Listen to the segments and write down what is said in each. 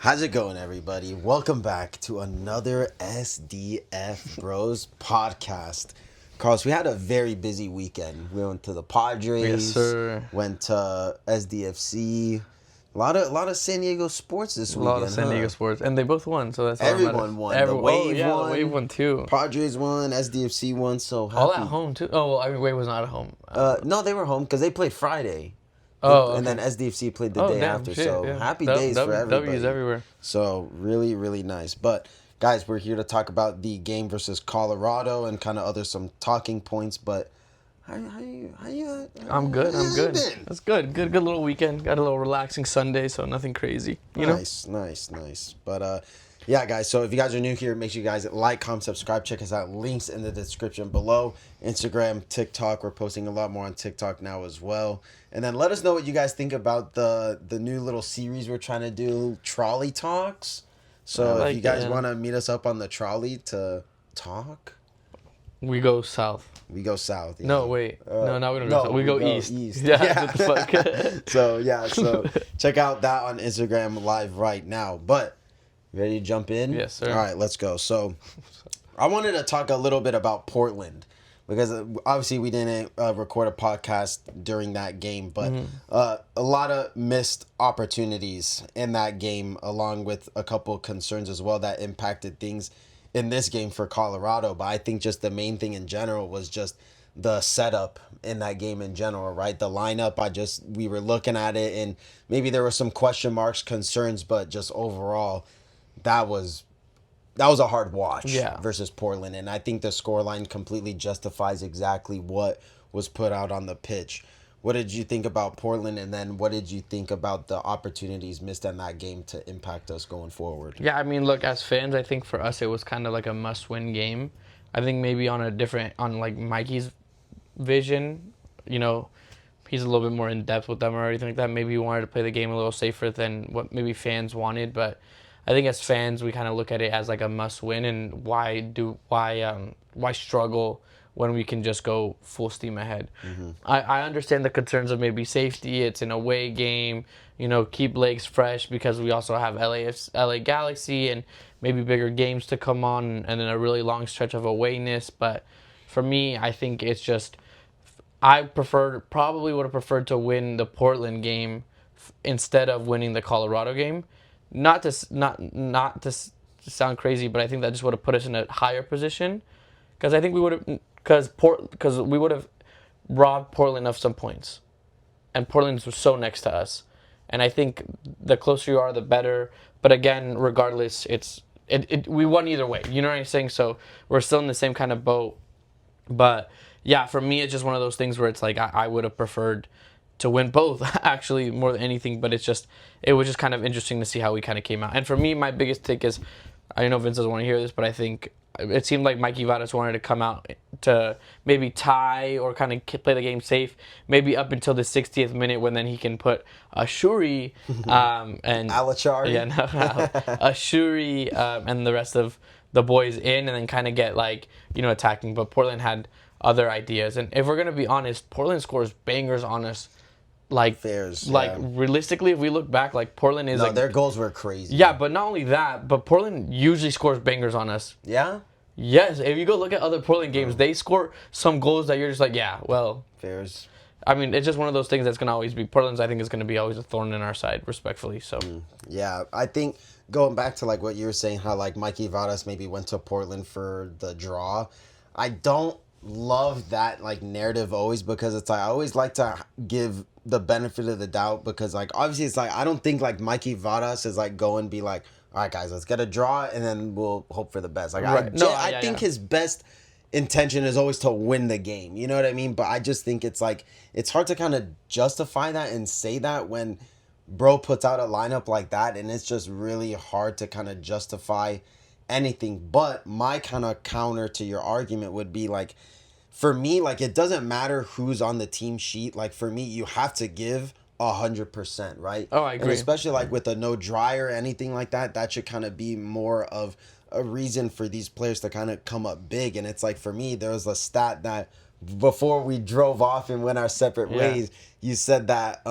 How's it going, everybody? Welcome back to another SDF Bros podcast. Carlos, we had a very busy weekend. We went to the Padres, Yes, sir. went to SDFC. A lot of San Diego sports this A weekend. lot of San Diego sports, and they both won, so that's all that Everyone matters. won. The Wave won. The Wave won too. Padres won. SDFC won. So happy. All at home too. Oh, well, I mean, Wave was not at home. No, they were home because they played Friday. Oh, okay. And then SDFC played the day damn, after. shit, So yeah. happy days for everybody. W's everywhere. So really, really nice. But guys, we're here to talk about the game versus Colorado and kind of some talking points. But I'm good. I'm good. been? That's good. Good little weekend. Got a little relaxing Sunday, so nothing crazy. You know. Nice. But yeah, guys. So if you guys are new here, make sure you guys like, comment, subscribe. Check us out. Links in the description below. Instagram, TikTok. We're posting a lot more on TikTok now as well. And then let us know what you guys think about the new little series we're trying to do, Trolley Talks. So if you guys want to meet us up on the trolley to talk, We go south. we go south. Yeah. No, wait. No, we don't go south. We go east. Yeah. What the fuck? So check out that on Instagram live right now. But ready to jump in? Yes, sir. All right, let's go. So I wanted to talk a little bit about Portland because obviously we didn't record a podcast during that game, but a lot of missed opportunities in that game, along with a couple concerns as well that impacted things in this game for Colorado. But I think just the main thing in general was just the setup in that game in general, right? The lineup, we were looking at it and maybe there were some question marks, concerns, but just overall, that was a hard watch versus Portland. And I think the scoreline completely justifies exactly what was put out on the pitch. What did you think about Portland? And then what did you think about the opportunities missed in that game to impact us going forward? Yeah, I mean, look, as fans, I think for us it was kind of like a must-win game. I think maybe on like Mikey's vision, you know, he's a little bit more in depth with them or anything like that. Maybe he wanted to play the game a little safer than what maybe fans wanted, but I think as fans we kind of look at it as like a must-win, and why struggle when we can just go full steam ahead. Mm-hmm. I understand the concerns of maybe safety. It's an away game, you know, keep legs fresh because we also have LA Galaxy and maybe bigger games to come on and then a really long stretch of awayness. But for me, I think it's just probably would have preferred to win the Portland game instead of winning the Colorado game. Not to sound crazy, but I think that just would have put us in a higher position because I think we would have because we would have robbed Portland of some points, and Portland was so next to us, and I think the closer you are, the better. But again, regardless, we won either way. You know what I'm saying? So we're still in the same kind of boat. But yeah, for me, it's just one of those things where it's like I would have preferred to win both, actually, more than anything. But it was just kind of interesting to see how we kind of came out. And for me, my biggest take is, I know Vince doesn't want to hear this, but I think it seemed like Mikey Vadas wanted to come out to maybe tie or kind of play the game safe, maybe up until the 60th minute when then he can put Ashuri and Alachari. Yeah, no, Ashuri and the rest of the boys in, and then kind of get attacking. But Portland had other ideas, and if we're gonna be honest, Portland scores bangers on us. Realistically, if we look back, Portland is their goals were crazy. Yeah, but not only that, but Portland usually scores bangers on us. Yeah? Yes, if you go look at other Portland games, they score some goals that you're just like, yeah, well. Fairs. I mean, it's just one of those things that's going to always be, Portland's I think is going to be always a thorn in our side, respectfully, so. Yeah, I think going back to what you were saying, how Mikey Vadas maybe went to Portland for the draw, I don't love that narrative always, because it's I always like to give the benefit of the doubt, because obviously it's I don't think Mikey Vadas is go and be all right guys, let's get a draw and then we'll hope for the best. Right. I think his best intention is always to win the game, you know what I mean? But I just think it's it's hard to kind of justify that and say that when bro puts out a lineup like that, and it's just really hard to kind of justify anything. But my kind of counter to your argument would be for me, it doesn't matter who's on the team sheet. For me, you have to give 100%, right? Oh, I agree. And especially with a no dryer or anything like that, that should kind of be more of a reason for these players to kind of come up big. And it's for me, there was a stat that before we drove off and went our separate ways, you said that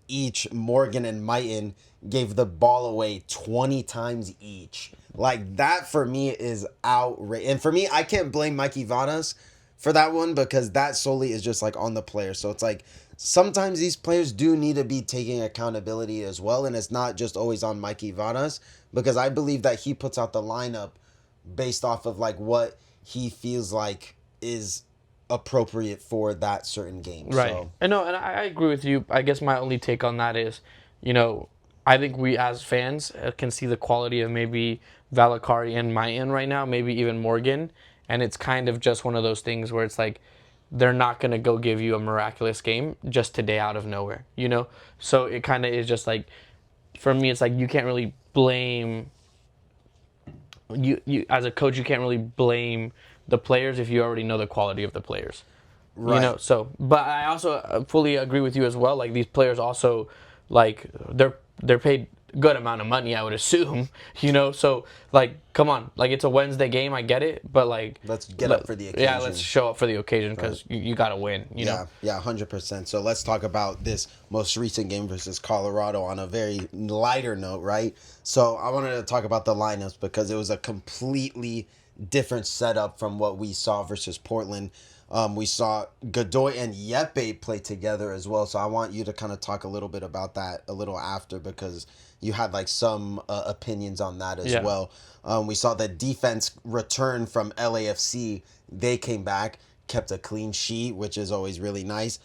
each Morgan and Mighton gave the ball away 20 times each. Like, that for me is outrageous. And for me, I can't blame Mikey Vanas for that one because that solely is just like on the player. So it's like sometimes these players do need to be taking accountability as well. And it's not just always on Mikey Vanas because I believe that he puts out the lineup based off of like what he feels like is appropriate for that certain game. Right. So. And no, and I agree with you. I guess my only take on that is, you know, I think we as fans can see the quality of maybe Valakari and Mayan right now, maybe even Morgan, and it's kind of just one of those things where it's like they're not going to go give you a miraculous game just today out of nowhere, you know? So it kind of is just like, for me, it's like you can't really blame, you as a coach, you can't really blame the players if you already know the quality of the players. Right. You know, so, but I also fully agree with you as well. Like, these players also, like, they're paid good amount of money, I would assume, you know, so, like, come on, like, it's a Wednesday game, I get it, but, like, let's get up for the occasion. Yeah, let's show up for the occasion because you got to win, you know? Yeah, 100%. So let's talk about this most recent game versus Colorado on a very lighter note, right? So I wanted to talk about the lineups because it was a completely different setup from what we saw versus Portland. We saw Godoy and Yepe play together as well. So I want you to kind of talk a little bit about that a little after because you had like some opinions on that as well. We saw the defense return from LAFC. They came back, kept a clean sheet, which is always really nice.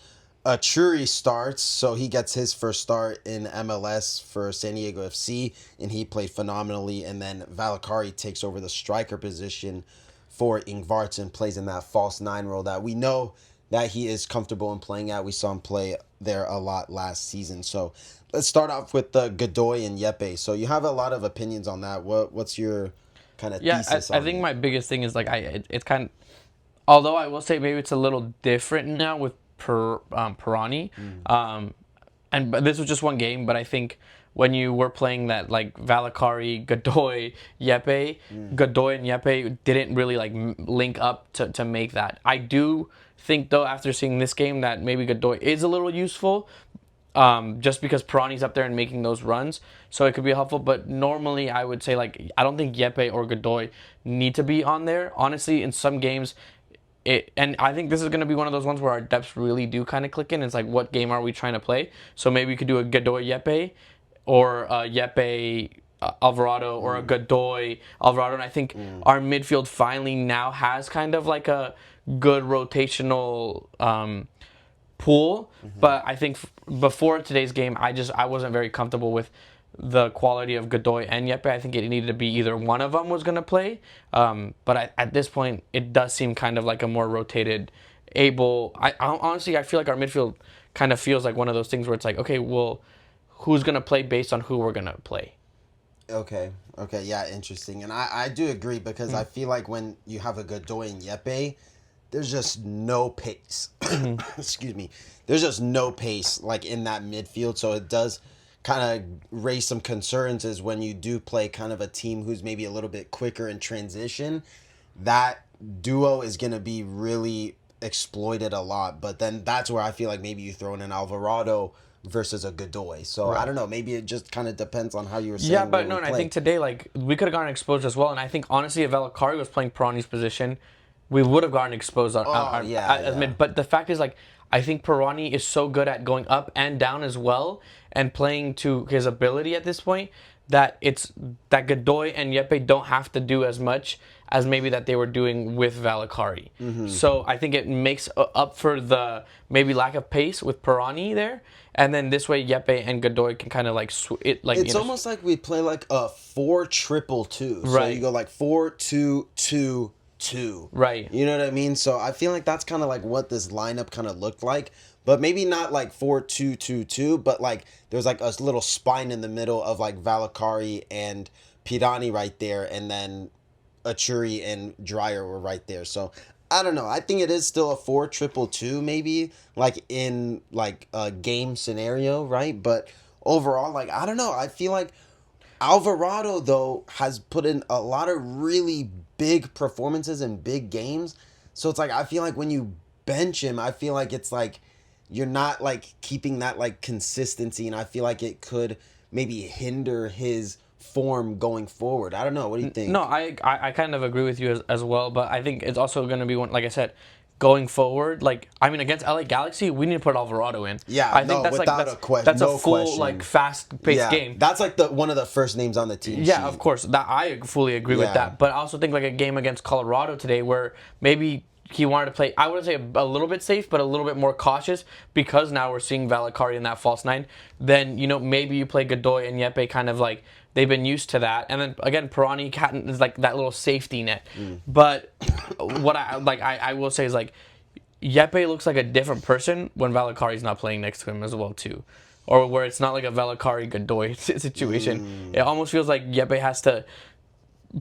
Achuri starts, so he gets his first start in MLS for San Diego FC, and he played phenomenally. And then Valakari takes over the striker position for Ingvartson, plays in that false nine role that we know that he is comfortable in playing at. We saw him play there a lot last season. So let's start off with the Godoy and Yepe. So you have a lot of opinions on that. What's your kind of thesis on I think my biggest thing is like it's kind of, although I will say maybe it's a little different now with Pirani. But this was just one game, but I think when you were playing that like Valakari, Godoy, Yepe, Godoy and Yepe didn't really like link up to make that. I do think though after seeing this game that maybe Godoy is a little useful, just because Pirani's up there and making those runs, so it could be helpful. But normally I would say like I don't think Yepe or Godoy need to be on there. Honestly, in some games. And I think this is going to be one of those ones where our depths really do kind of click in. It's like, what game are we trying to play? So maybe we could do a Godoy Yepe or a Yepe Alvarado or a Godoy Alvarado. And I think our midfield finally now has kind of like a good rotational pool. But I think before today's game, I wasn't very comfortable with the quality of Godoy and Yepe. I think it needed to be either one of them was going to play. But at this point, it does seem kind of like a more rotated, able... honestly, I feel like our midfield kind of feels like one of those things where it's like, okay, well, who's going to play based on who we're going to play? Okay, yeah, interesting. And I do agree because I feel like when you have a Godoy and Yepe, there's just no pace. Excuse me. There's just no pace like in that midfield, so it does kind of raise some concerns is when you do play kind of a team who's maybe a little bit quicker in transition, that duo is going to be really exploited a lot. But then that's where I feel like maybe you throw in an Alvarado versus a Godoy. So I don't know, maybe it just kind of depends on how you were saying. Yeah, but no, and I think today like we could have gotten exposed as well. And I think honestly if Valakari was playing Pirani's position, we would have gotten exposed as mid. But the fact is like I think Pirani is so good at going up and down as well and playing to his ability at this point that it's that Godoy and Yepe don't have to do as much as maybe that they were doing with Valakari. So I think it makes up for the maybe lack of pace with Pirani there. And then this way Yepe and Godoy can kind of like it's almost like we play like a 4-2-2. So you go like 4-2-2-2. Right. You know what I mean? So I feel like that's kind of like what this lineup kind of looked like. But maybe not like 4-2-2-2, but like there's like a little spine in the middle of like Valakari and Pirani right there, and then Achuri and Dreyer were right there. So I don't know. I think it is still a 4-2-2 maybe, like in like a game scenario, right? But overall, like I don't know. I feel like Alvarado though has put in a lot of really big performances in big games. So it's like I feel like when you bench him, I feel like it's like you're not like keeping that like consistency, and I feel like it could maybe hinder his form going forward? I don't know. What do you think? No, I kind of agree with you as well, but I think it's also going to be one, like I said, going forward. Like, I mean, against LA Galaxy, we need to put Alvarado in. Yeah, I think that's without like a question, that's no a full question. like fast-paced game. That's like one of the first names on the team sheet. Yeah, of course. That I fully agree with that. But I also think like a game against Colorado today where maybe he wanted to play, I wouldn't say a little bit safe, but a little bit more cautious because now we're seeing Valakari in that false nine. Then, maybe you play Godoy and Yepe kind of like, they've been used to that. And then again, Pirani is like that little safety net. But what I will say is like, Yepe looks like a different person when Valakari's not playing next to him as well too. Or where it's not like a Valakari Godoy situation. It almost feels like Yepe has to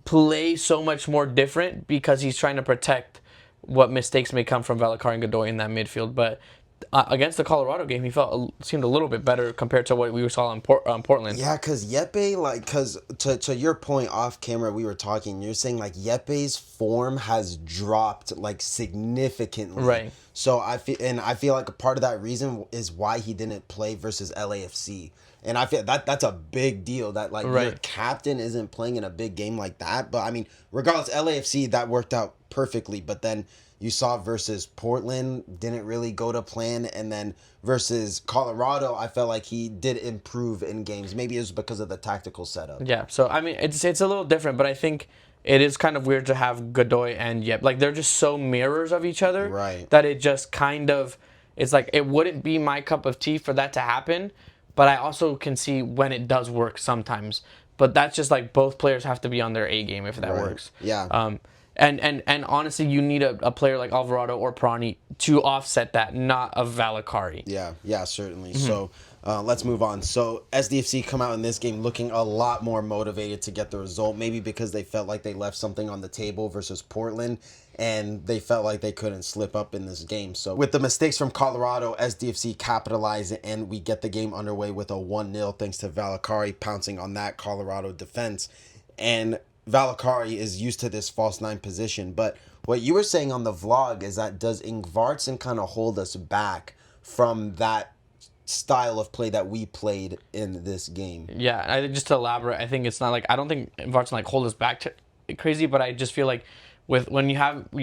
play so much more different because he's trying to protect what mistakes may come from Valakari and Godoy in that midfield. But against the Colorado game, he seemed a little bit better compared to what we saw in Portland. Yeah, because Yepe, because to your point off camera, we were talking, you're saying like Yepe's form has dropped like significantly. Right. So I feel like a part of that reason is why he didn't play versus LAFC. And I feel that's a big deal that like your captain isn't playing in a big game like that. But I mean, regardless, LAFC, that worked out perfectly. But then you saw versus Portland, didn't really go to plan. And then versus Colorado, I felt like he did improve in games. Maybe it was because of the tactical setup. Yeah, so I mean, it's a little different, but I think it is kind of weird to have Godoy and Yep. Like, they're just so mirrors of each other that it just kind of, it's like, it wouldn't be my cup of tea for that to happen. But I also can see when it does work sometimes. But that's just like both players have to be on their A game if that works. Yeah. And honestly, you need a player like Alvarado or Pirani to offset that, not a Valakari. Yeah, certainly. So let's move on. So SDFC come out in this game looking a lot more motivated to get the result, maybe because they felt like they left something on the table versus Portland, and they felt like they couldn't slip up in this game. So with the mistakes from Colorado, SDFC capitalized and we get the game underway with a 1-0 thanks to Valakari pouncing on that Colorado defense. And Valakari is used to this false nine position. But what you were saying on the vlog is that does Ingvartson kind of hold us back from that style of play that we played in this game? Yeah, just to elaborate, I think it's not like, I don't think Ingvartson like hold us back to crazy, but I just feel like when you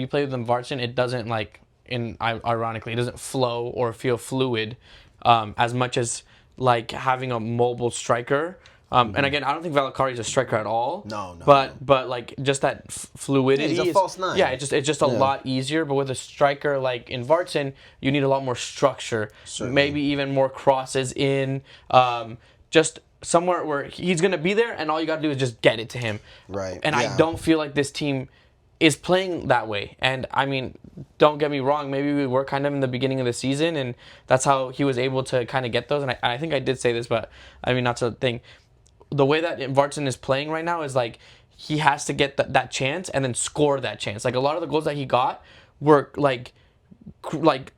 play with Ingvartson, it doesn't like, ironically, it doesn't flow or feel fluid as much as like having a mobile striker. And again, I don't think Valakari is a striker at all. No. But like just that fluidity. Yeah, he's a false nine. Yeah, it's just a lot easier. But with a striker like Ingvartson, you need a lot more structure. Certainly. Maybe even more crosses in. Just somewhere where he's gonna be there, and all you gotta do is just get it to him. Right. And I don't feel like this team is playing that way. And I mean, don't get me wrong, maybe we were kind of in the beginning of the season, and that's how he was able to kind of get those. And I think I did say this, but I mean, not to think. The way that Ingvartson is playing right now is like he has to get that chance and then score that chance. Like a lot of the goals that he got were like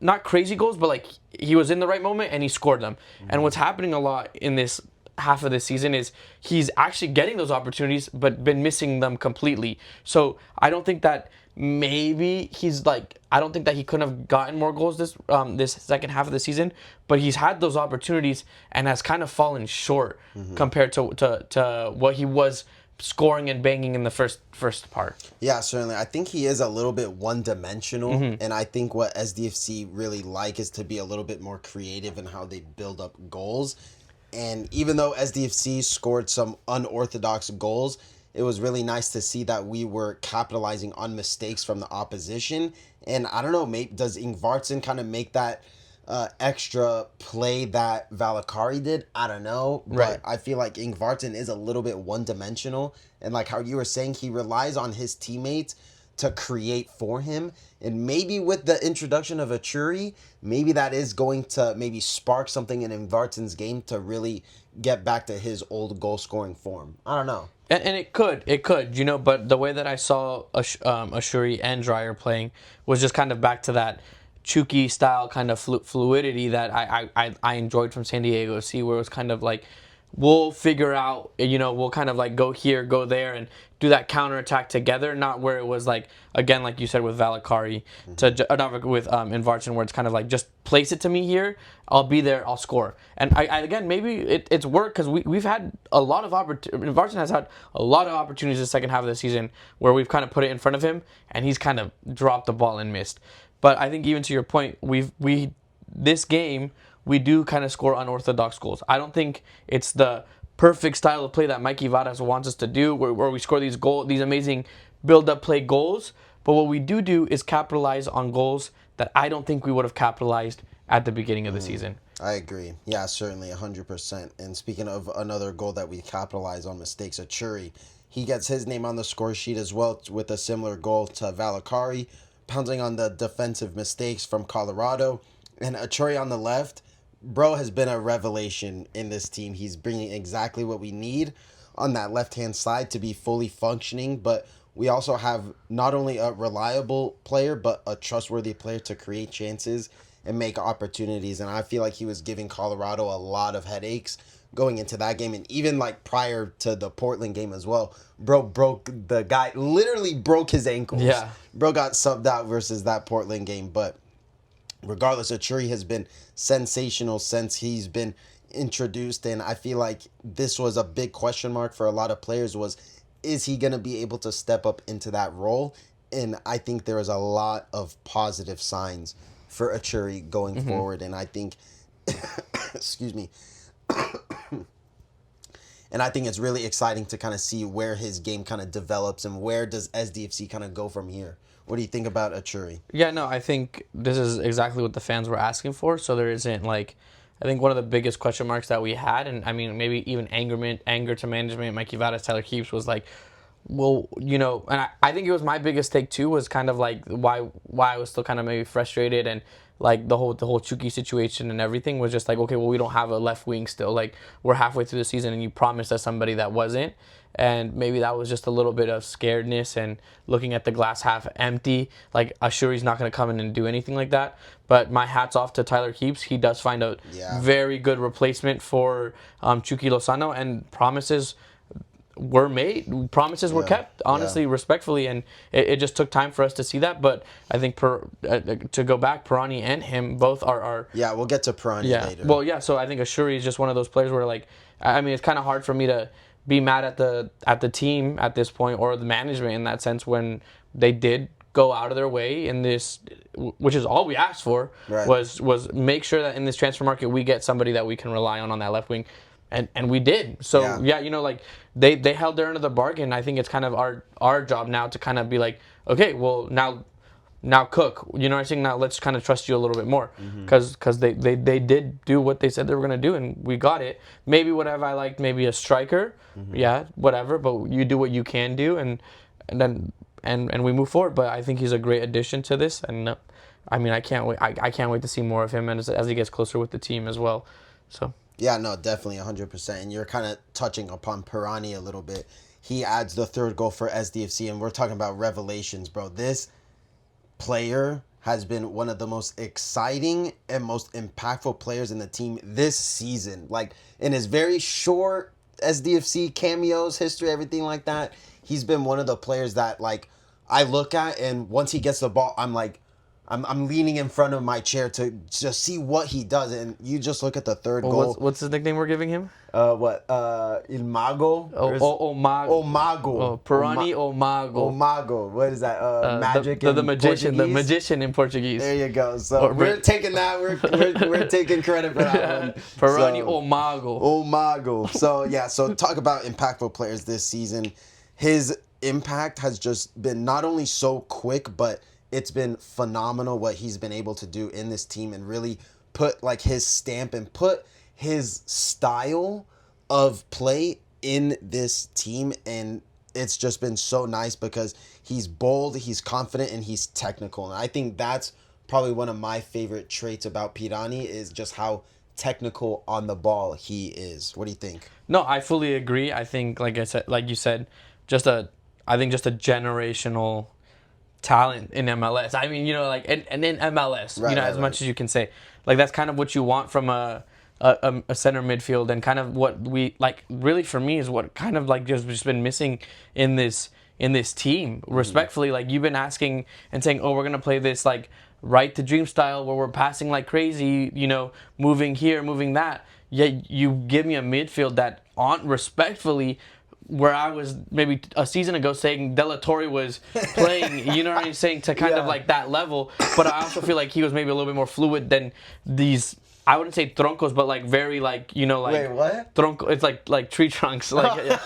not crazy goals, but like he was in the right moment and he scored them. And what's happening a lot in this half of the season is he's actually getting those opportunities but been missing them completely. So I don't think that maybe I don't think that he couldn't have gotten more goals this second half of the season, but he's had those opportunities and has kind of fallen short compared to what he was scoring and banging in the first part. Yeah, certainly. I think he is a little bit one-dimensional, and I think what SDFC really like is to be a little bit more creative in how they build up goals. And even though SDFC scored some unorthodox goals, it was really nice to see that we were capitalizing on mistakes from the opposition. And I don't know, does Ingvartson kind of make that extra play that Valakari did? I don't know. Right. But I feel like Ingvartson is a little bit one-dimensional. And like how you were saying, he relies on his teammates to create for him. And maybe with the introduction of Achuri, maybe that is going to maybe spark something in Ingvartson's game to really get back to his old goal-scoring form. I don't know. And it could, but the way that I saw Ashuri and Dreyer playing was just kind of back to that Chucky style kind of fluidity that I enjoyed from San Diego FC, where it was kind of like we'll figure out, we'll kind of like go here, go there, and do that counterattack together. Not where it was like, again, like you said with Valakari, not with Ingvartson, where it's kind of like, just place it to me here, I'll be there, I'll score. And I again, maybe it's worked because we've had a lot of opportunities. Ingvartson has had a lot of opportunities the second half of the season where we've kind of put it in front of him, and he's kind of dropped the ball and missed. But I think even to your point, this game, we do kind of score unorthodox goals. I don't think it's the perfect style of play that Mikey Varas wants us to do, where we score these amazing build-up play goals. But what we do is capitalize on goals that I don't think we would have capitalized at the beginning of the season. I agree. Yeah, certainly, 100%. And speaking of another goal that we capitalize on mistakes, Achuri, he gets his name on the score sheet as well with a similar goal to Valakari, pouncing on the defensive mistakes from Colorado. And Achuri on the left, bro has been a revelation in this team. He's bringing exactly what we need on that left-hand side to be fully functioning, but we also have not only a reliable player, but a trustworthy player to create chances and make opportunities. And I feel like he was giving Colorado a lot of headaches going into that game. And even like prior to the Portland game as well, literally broke his ankles. Yeah. Bro got subbed out versus that Portland game. But regardless, Achuri has been sensational since he's been introduced. And I feel like this was a big question mark for a lot of players, is he going to be able to step up into that role? And I think there is a lot of positive signs for Achuri going forward. And I think, excuse me, and I think it's really exciting to kind of see where his game kind of develops and where does SDFC kind of go from here. What do you think about Achuri? Yeah, no, I think this is exactly what the fans were asking for. So there isn't like, I think one of the biggest question marks that we had, and I mean maybe even anger to management, Mikey Vadas, Tyler Keeps, was like, well, and I think it was my biggest take too, was kind of like why I was still kind of maybe frustrated, and like the whole Chucky situation and everything was just like, okay, well, we don't have a left wing still. Like, we're halfway through the season and you promised us somebody that wasn't. And maybe that was just a little bit of scaredness and looking at the glass half empty. Like, Ashuri's not going to come in and do anything like that. But my hat's off to Tyler Keeps. He does find a very good replacement for Chucky Lozano, and promises were made, promises were kept, honestly, respectfully, and it just took time for us to see that. But I think to go back, Pirani and him both are yeah, we'll get to Pirani later. Well, yeah, so I think Ashuri is just one of those players where, like, I mean, it's kind of hard for me to be mad at the team at this point, or the management in that sense, when they did go out of their way in this, which is all we asked for, was make sure that in this transfer market we get somebody that we can rely on that left wing. And we did. So, like, they held their end of the bargain. I think it's kind of our job now to kind of be like, okay, well, now cook. You know what I'm saying? Now let's kind of trust you a little bit more. Because they did do what they said they were going to do, and we got it. Maybe what have I liked? Maybe a striker. Yeah, whatever. But you do what you can do, and then we move forward. But I think he's a great addition to this. And, I mean, I can't wait. I can't wait to see more of him as he gets closer with the team as well. So... Yeah, no, definitely 100%. And you're kind of touching upon Pirani a little bit. He adds the third goal for SDFC, and we're talking about revelations, bro. This player has been one of the most exciting and most impactful players in the team this season. Like, in his very short SDFC cameos, history, everything like that, he's been one of the players that, like, I look at, and once he gets the ball, I'm like, I'm leaning in front of my chair to just see what he does, and you just look at the third goal. What's the nickname we're giving him? Il Mago? Omago. Omago. Pirani Omago. Omago. What is that? Magic the magician. Portuguese? The magician in Portuguese. There you go. So we're taking that. We're taking credit for that one. Pirani Omago. Omago. So, yeah. So talk about impactful players this season. His impact has just been not only so quick, but it's been phenomenal what he's been able to do in this team and really put like his stamp and put his style of play in this team. And it's just been so nice because he's bold, he's confident, and he's technical. And I think that's probably one of my favorite traits about Pirani, is just how technical on the ball he is. What do you think? No, I fully agree. I think, like you said, just a generational talent in MLS. I mean, like, and in MLS, as much as you can say, like, that's kind of what you want from a a center midfield, and kind of what we like really for me is what kind of like just been missing in this team. Respectfully, like you've been asking and saying, oh, we're gonna play this like right to dream style where we're passing like crazy, moving here, moving that. Yet you give me a midfield that on respectfully, where I was maybe a season ago saying De La Torre was playing, you know what I'm saying, to kind of like that level. But I also feel like he was maybe a little bit more fluid than these. I wouldn't say troncos, but like very like like wait, what? Tronco, it's like tree trunks, like,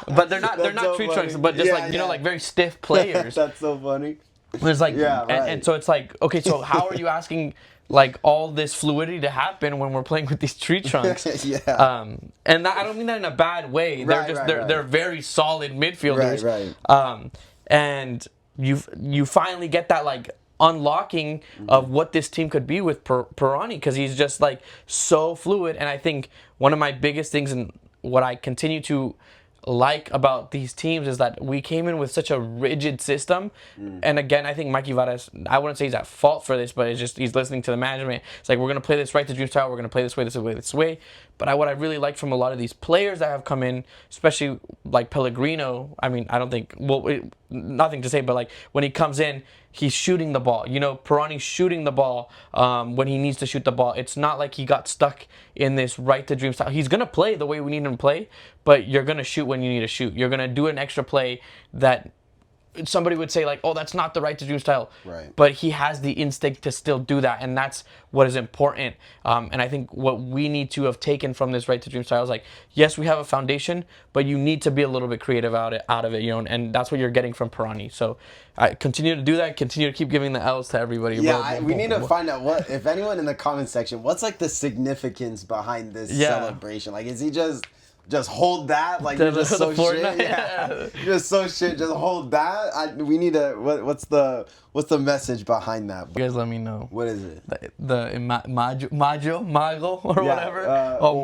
but they're not so tree funny. trunks, but just like very stiff players. That's so funny. There's like right. and so it's like, okay, so how are you asking like all this fluidity to happen when we're playing with these tree trunks? And that, I don't mean that in a bad way. They're just they're very solid midfielders. Right. And you finally get that like unlocking of what this team could be with Pirani, because he's just like so fluid. And I think one of my biggest things and what I continue to like about these teams is that we came in with such a rigid system. And again, I think Mikey Varas, I wouldn't say he's at fault for this, but it's just he's listening to the management. It's like, we're going to play this right to dream style, we're going to play this way, this way, this way. But what I really like from a lot of these players that have come in, especially like Pellegrino, I mean, I don't think, nothing to say, but like when he comes in, he's shooting the ball. Pirani's shooting the ball when he needs to shoot the ball. It's not like he got stuck in this right to dream style. He's going to play the way we need him to play, but you're going to shoot when you need to shoot. You're going to do an extra play that somebody would say like, oh, that's not the right to dream style. Right. But he has the instinct to still do that, and that's what is important. And I think what we need to have taken from this right to dream style is like, yes, we have a foundation, but you need to be a little bit creative out of it, and that's what you're getting from Pirani. So I continue to do that. Continue to keep giving the L's to everybody. Yeah, we need to find out if anyone in the comment section, what's like the significance behind this celebration? Like, is he just hold that, like you're just so shit. Yeah, you're just so shit. Just hold that. We need to. What's the message behind that? You guys, let me know. What is it? Mago or whatever.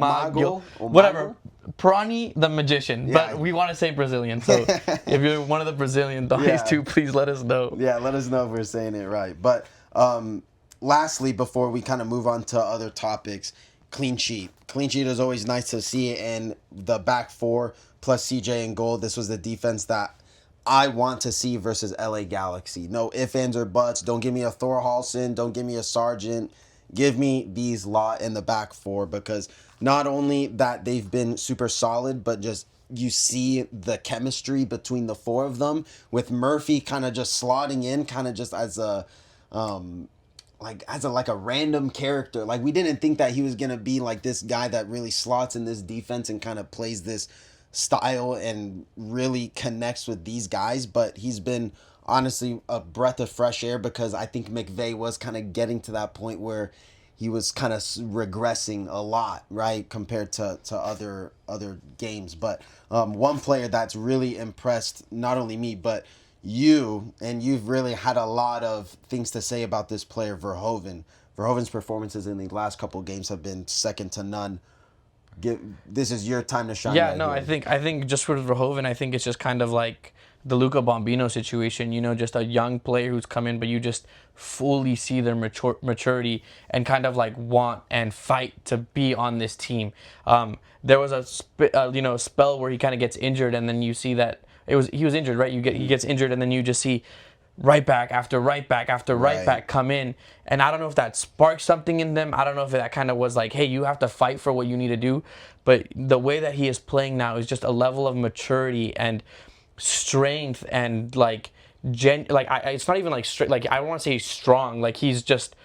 Mago, whatever. Pirani, the magician, but we want to say Brazilian. So if you're one of the Brazilian guys too, please let us know. Yeah, let us know if we're saying it right. But lastly, before we kind of move on to other topics. Clean sheet. Clean sheet is always nice to see, and the back four plus CJ in goal. This was the defense that I want to see versus LA Galaxy. No ifs, ands, or buts. Don't give me a Thorhalson. Don't give me a Sargent. Give me these lot in the back four, because not only that they've been super solid, but just you see the chemistry between the four of them, with Murphy kind of just slotting in, kind of just as a like a random character. Like, we didn't think that he was gonna be like this guy that really slots in this defense and kind of plays this style and really connects with these guys. But he's been honestly a breath of fresh air, because I think McVay was kind of getting to that point where he was kind of regressing a lot, right, compared to other games. But one player that's really impressed not only me but you've really had a lot of things to say about this player, Verhoeven. Verhoeven's performances in the last couple of games have been second to none. This is your time to shine. Yeah, no, I think just with Verhoeven, I think it's just kind of like the Luca Bombino situation. Just a young player who's come in, but you just fully see their maturity and kind of like want and fight to be on this team. There was a spell where he kind of gets injured, and then you see that. He was injured, right? He gets injured, and then you just see right back after right back after right back come in. And I don't know if that sparked something in them. I don't know if that kind of was like, hey, you have to fight for what you need to do. But the way that he is playing now is just a level of maturity and strength and like it's not even like straight. Like, I don't want to say he's strong. Like, he's just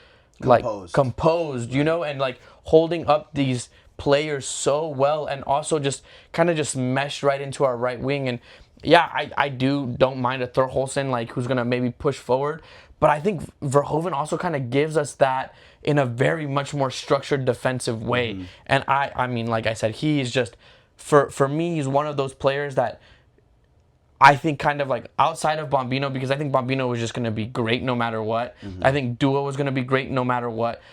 composed, and like holding up these players so well, and also just kind of just meshed right into our right wing. And yeah, I don't mind a Thorhalson, like, who's going to maybe push forward. But I think Verhoeven also kind of gives us that in a very much more structured defensive way. Mm-hmm. And I mean, like I said, he is just, for me, he's one of those players that I think kind of like outside of Bombino, because I think Bombino was just going to be great no matter what. Mm-hmm. I think Duo was going to be great no matter what.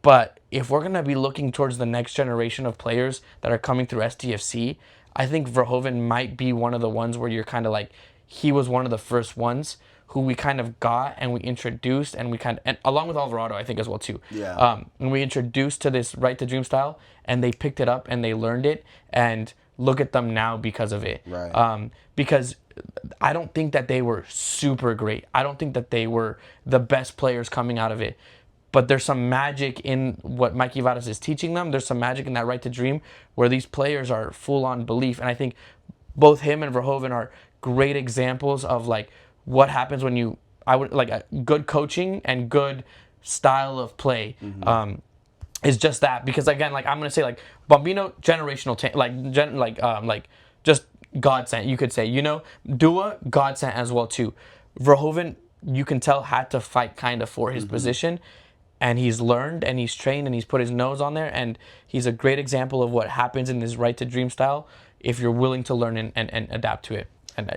But if we're going to be looking towards the next generation of players that are coming through STFC, I think Verhoeven might be one of the ones where you're kind of like, he was one of the first ones who we kind of got and we introduced and along with Alvarado, I think as well too. Yeah. And we introduced to this right to dream style, and they picked it up and they learned it, and look at them now because of it. Right. Because I don't think that they were super great. I don't think that they were the best players coming out of it. But there's some magic in what Mikey Vadas is teaching them. There's some magic in that right to dream where these players are full on belief. And I think both him and Verhoeven are great examples of like what happens when you a good coaching and good style of play. Is just that, because again, like I'm gonna say, like Bombino generational like just God sent, you could say, Dua God sent as well too. Verhoeven, you can tell, had to fight kind of for his position, and he's learned and he's trained and he's put his nose on there, and he's a great example of what happens in this right to dream style if you're willing to learn and adapt to it.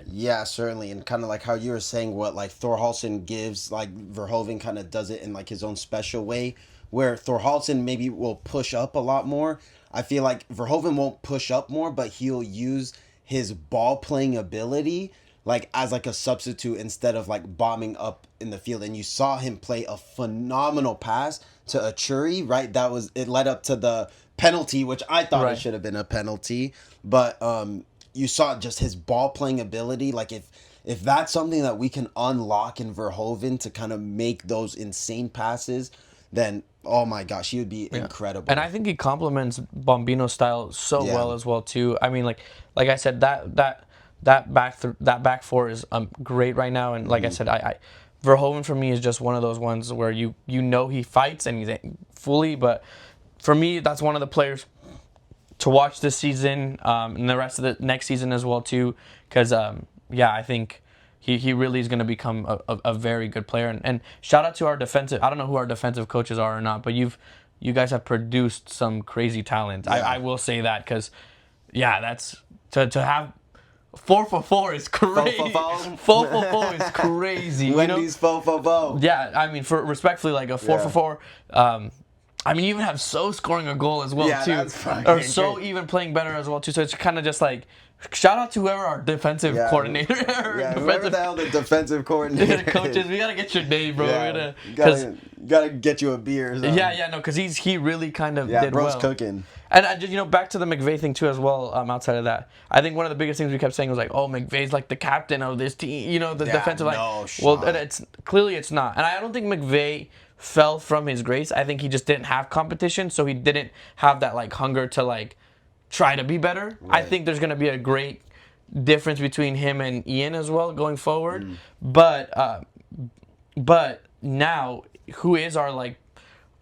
Yeah, certainly, and kind of like how you were saying, what like Thorhallsson gives, like Verhoeven kind of does it in like his own special way, where Thorhallsson maybe will push up a lot more. I feel like Verhoeven won't push up more, but he'll use his ball playing ability like as like a substitute instead of like bombing up in the field. And you saw him play a phenomenal pass to Achuri, right? It led up to the penalty, which I thought it should have been a penalty, but you saw just his ball playing ability. Like if that's something that we can unlock in Verhoeven to kind of make those insane passes, then oh my gosh, he would be incredible. And I think he complements Bombino's style so well as well too. I mean, like I said, that back four is great right now. And like I said, I Verhoeven for me is just one of those ones where you know he fights and he's fully, but for me that's one of the players to watch this season, and the rest of the next season as well too, because I think he really is going to become a very good player. And shout out to our defensive. I don't know who our defensive coaches are or not, but you guys have produced some crazy talent. Yeah. I will say that, because that's to have 4 for 4 is crazy. 4 for 4 is crazy. Wendy's 4 for 4. Yeah, I mean, for respectfully, like a 4 for 4. I mean, you even have So scoring a goal as well too, that's or So even playing better as well too. So it's kind of just like, shout out to whoever our defensive coordinator, whoever the hell the defensive coordinator coaches. We gotta get your name, bro. Gotta get you a beer. Or something. No, because he really kind of did bro's well. Cooking. And I just, back to the McVay thing too as well. Outside of that, I think one of the biggest things we kept saying was like, oh, McVay's like the captain of this team. The defensive line. Well, and it's clearly it's not, and I don't think McVay fell from his grace. I think he just didn't have competition, so he didn't have that like hunger to like try to be better. Right. I think there's going to be a great difference between him and Ian as well going forward. But now, who is our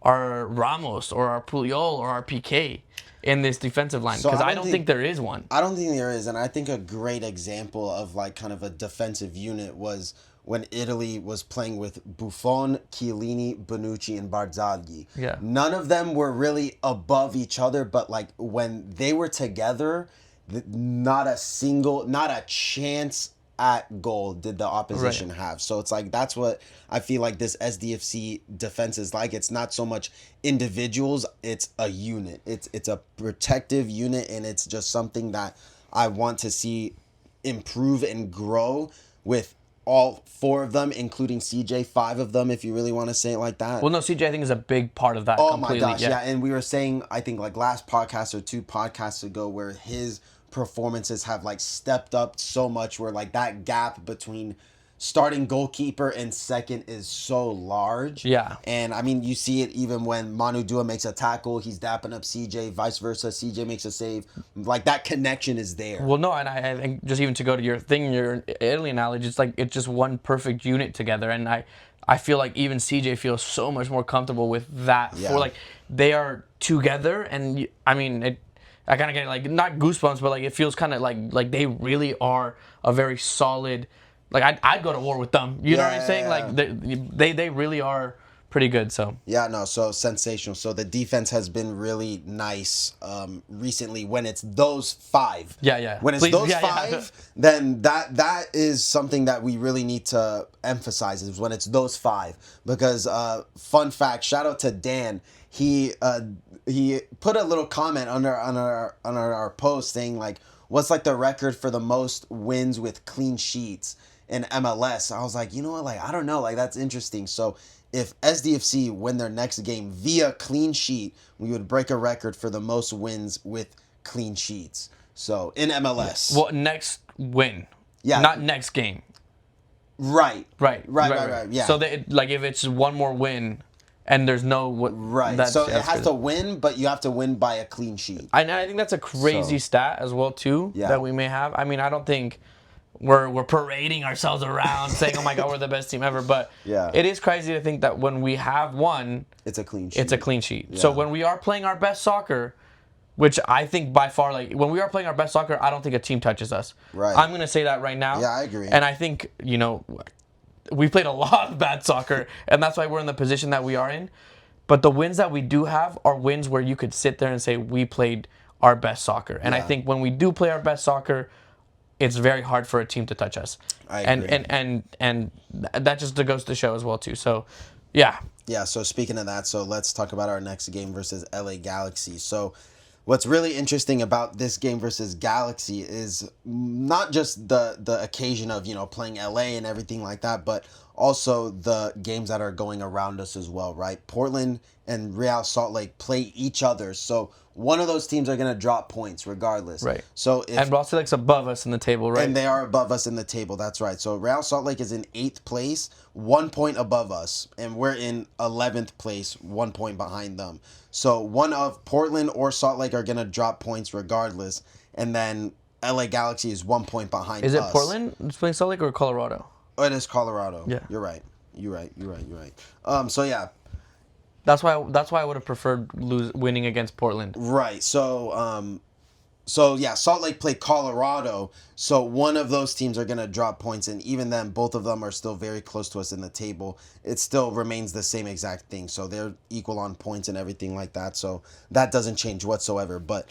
Ramos or our Puyol or our PK in this defensive line? Because I don't think there is one. I don't think there is, and I think a great example of like kind of a defensive unit was when Italy was playing with Buffon, Chiellini, Bonucci, and Barzagli. Yeah. None of them were really above each other, but like when they were together, not a chance at goal did the opposition have. So it's like that's what I feel like this SDFC defense is like. It's not so much individuals, it's a unit. It's a protective unit, and it's just something that I want to see improve and grow with all 4 of them, including CJ, 5 of them, if you really want to say it like that. Well, no, CJ I think is a big part of that. Oh my gosh, yeah. And we were saying, I think like last podcast or 2 podcasts ago, where his performances have like stepped up so much, where like that gap between starting goalkeeper and second is so large. Yeah. And I mean, you see it even when Manu Dua makes a tackle, he's dapping up CJ, vice versa. CJ makes a save. Like that connection is there. Well, no, and I think just even to go to your thing, your Italy analogy, it's like it's just one perfect unit together. And I feel like even CJ feels so much more comfortable with that. Yeah. For like they are together, and I mean, I kind of get like not goosebumps, but like it feels kind of like they really are a very solid. Like I'd go to war with them. You know what I'm saying? Like they really are pretty good. So so sensational. So the defense has been really nice recently. When it's those 5, When it's those 5, then that is something that we really need to emphasize. Is when it's those 5. Because fun fact, shout out to Dan. He put a little comment on our post saying like, what's like the record for the most wins with clean sheets? in MLS. I was like, you know what, like, I don't know, like, that's interesting. So if SDFC win their next game via clean sheet, we would break a record for the most wins with clean sheets. So in MLS. Well, next win. Yeah. Not next game. Right. Right. Yeah. So like if it's one more win and there's no right. So it has to win, but you have to win by a clean sheet. I think that's a crazy stat as well too that we may have. I mean, I don't think we're parading ourselves around saying, "Oh my God, we're the best team ever." But it is crazy to think that when we have won, it's a clean sheet. It's a clean sheet. Yeah. So when we are playing our best soccer, which I think by far, like when we are playing our best soccer, I don't think a team touches us. Right. I'm gonna say that right now. Yeah, I agree. And I think we played a lot of bad soccer, and that's why we're in the position that we are in. But the wins that we do have are wins where you could sit there and say we played our best soccer. And I think when we do play our best soccer, it's very hard for a team to touch us. I agree. And that just goes to show as well too. So, yeah. Yeah. So speaking of that, so let's talk about our next game versus LA Galaxy. So what's really interesting about this game versus Galaxy is not just the occasion of, playing LA and everything like that, but also the games that are going around us as well, right? Portland and Real Salt Lake play each other. So one of those teams are going to drop points regardless. Right. So and Real Salt Lake's above us in the table, right? And they are above us in the table. That's right. So Real Salt Lake is in 8th place, 1 point above us, and we're in 11th place, 1 point behind them. So one of Portland or Salt Lake are going to drop points regardless, and then LA Galaxy is 1 point behind us. Is it Portland playing Salt Lake or Colorado? Oh, it is Colorado. Yeah. You're right. So yeah. That's why I would have preferred winning against Portland. Right. So yeah, Salt Lake played Colorado. So one of those teams are going to drop points, and even then, both of them are still very close to us in the table. It still remains the same exact thing. So they're equal on points and everything like that. So that doesn't change whatsoever. But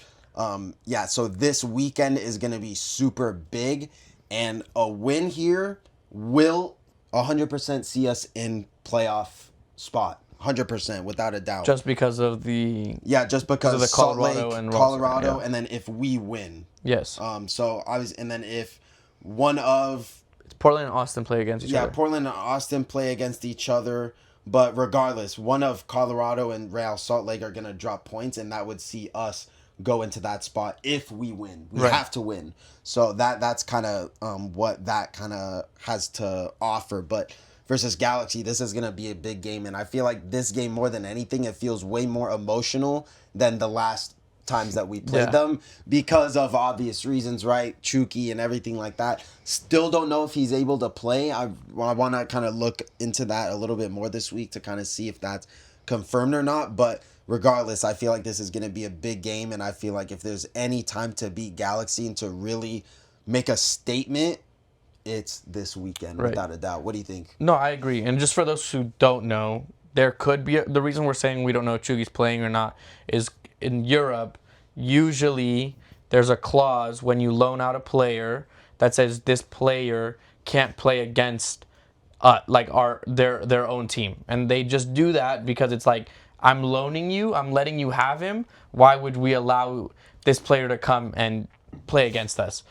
yeah, so this weekend is going to be super big, and a win here will 100% see us in playoff spot. 100% without a doubt. Just because of the just because of the Salt Colorado Lake, and Colorado, and then if we win, yes. So obviously, and then if one of Portland and Austin play against each other. Yeah, Portland and Austin play against each other, but regardless, one of Colorado and Real Salt Lake are gonna drop points, and that would see us go into that spot if we win. We have to win. So that's kind of what that kind of has to offer, but. Versus Galaxy, this is going to be a big game, and I feel like this game, more than anything, it feels way more emotional than the last times that we played them because of obvious reasons, right? Chucky and everything like that. Still don't know if he's able to play. I want to kind of look into that a little bit more this week to kind of see if that's confirmed or not, but regardless, I feel like this is going to be a big game, and I feel like if there's any time to beat Galaxy and to really make a statement, it's this weekend, without a doubt. What do you think? No, I agree. And just for those who don't know, there could be the reason we're saying we don't know if Chugi's playing or not is in Europe, usually there's a clause when you loan out a player that says this player can't play against their own team. And they just do that because it's like, I'm loaning you, I'm letting you have him. Why would we allow this player to come and play against us?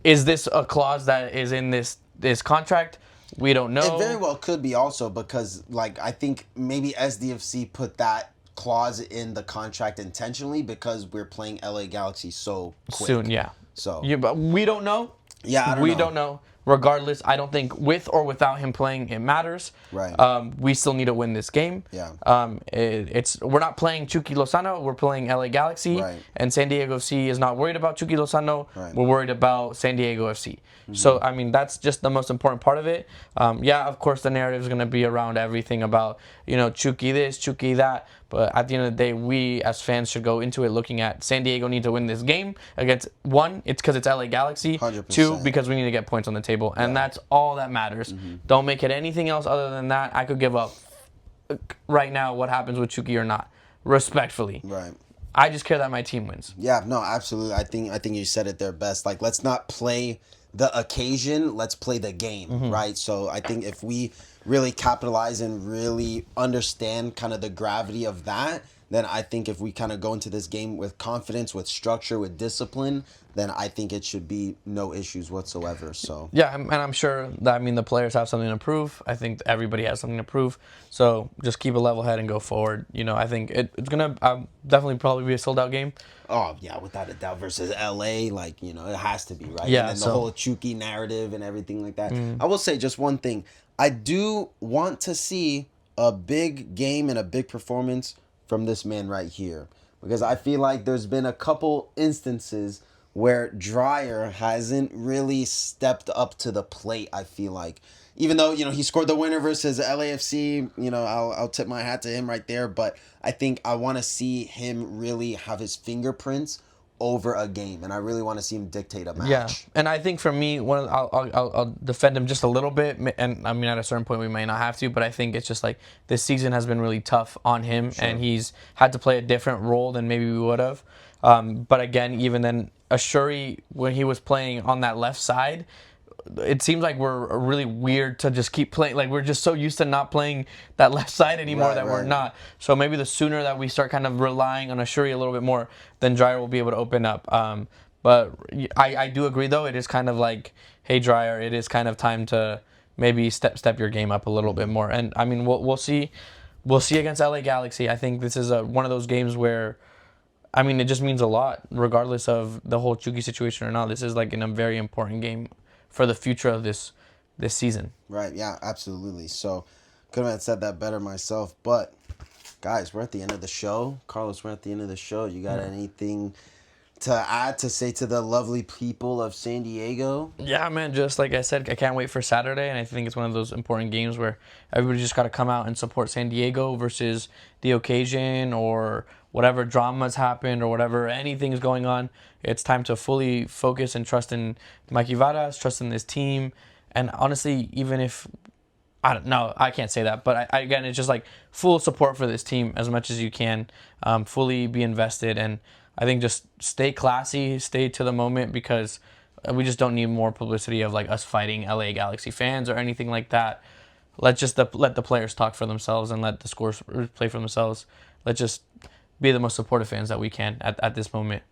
Is this a clause that is in this contract? We don't know. It very well could be also because, I think maybe SDFC put that clause in the contract intentionally because we're playing LA Galaxy so quick. Soon, yeah. So but we don't know. Yeah, We don't know. Regardless, I don't think with or without him playing, it matters. Right. We still need to win this game. Yeah. We're not playing Chucky Lozano. We're playing LA Galaxy. Right. And San Diego FC is not worried about Chucky Lozano. Right. We're worried about San Diego FC. Mm-hmm. So, I mean, that's just the most important part of it. Of course, the narrative is going to be around everything about, Chucky this, Chucky that. But at the end of the day, we as fans should go into it looking at San Diego need to win this game against, one, it's because it's LA Galaxy. 100%. Two, because we need to get points on the table. And that's all that matters. Mm-hmm. Don't make it anything else other than that. I could give up right now what happens with Chucky or not, respectfully. Right. I just care that my team wins. Yeah, no, absolutely. I think you said it there best. Let's not play the occasion, let's play the game, right? So I think if we really capitalize and really understand kind of the gravity of that, then I think if we kind of go into this game with confidence, with structure, with discipline, then I think it should be no issues whatsoever. So Yeah, and I'm sure that, I mean, the players have something to prove. I think everybody has something to prove. So just keep a level head and go forward. I think it's going to definitely probably be a sold out game. oh yeah, without a doubt versus LA, like it has to be right. Yeah, And then the so whole Chucky narrative and everything like that. I will say just one thing: I do want to see a big game and a big performance from this man right here, because I feel like there's been a couple instances where Dreyer hasn't really stepped up to the plate. I feel like, even though he scored the winner versus LAFC, I'll tip my hat to him right there. But I think I want to see him really have his fingerprints over a game, and I really want to see him dictate a match. yeah, and I think for me, I'll defend him just a little bit, and I mean at a certain point we may not have to, but I think it's just like this season has been really tough on him, and he's had to play a different role than maybe we would have. But again, even then, Ashuri, when he was playing on that left side, it seems like we're really weird to just keep playing. Like, we're just so used to not playing that left side anymore that we're not. So maybe the sooner that we start kind of relying on Ashuri a little bit more, then Dreyer will be able to open up. But I do agree, though. It is kind of like, hey, Dreyer, it is kind of time to maybe step your game up a little bit more. And, I mean, we'll see. We'll see against LA Galaxy. I think this is one of those games where, I mean, it just means a lot, regardless of the whole Chucky situation or not. This is like a very important game for the future of this season. Right, yeah, absolutely. So, couldn't have said that better myself. But, guys, we're at the end of the show. Carlos, we're at the end of the show. You got anything to add, to say to the lovely people of San Diego? Yeah, man, just like I said, I can't wait for Saturday, and I think it's one of those important games where everybody just got to come out and support San Diego versus the occasion or whatever drama's happened or whatever anything's going on. It's time to fully focus and trust in Mikey Varas, trust in this team, and honestly, even if I don't know, I can't say that, but again, it's just like full support for this team as much as you can, fully be invested, and I think just stay classy, stay to the moment, because we just don't need more publicity of like us fighting LA Galaxy fans or anything like that. Let the players talk for themselves and let the scores play for themselves. Let's just be the most supportive fans that we can at this moment.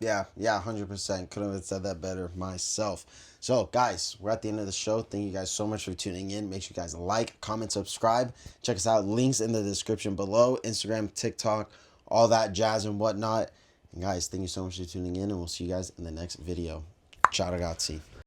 Yeah, 100%. Couldn't have said that better myself. So, guys, we're at the end of the show. Thank you guys so much for tuning in. Make sure you guys like, comment, subscribe. Check us out. Links in the description below. Instagram, TikTok, all that jazz and whatnot. And, guys, thank you so much for tuning in, and we'll see you guys in the next video. Ciao, ragazzi.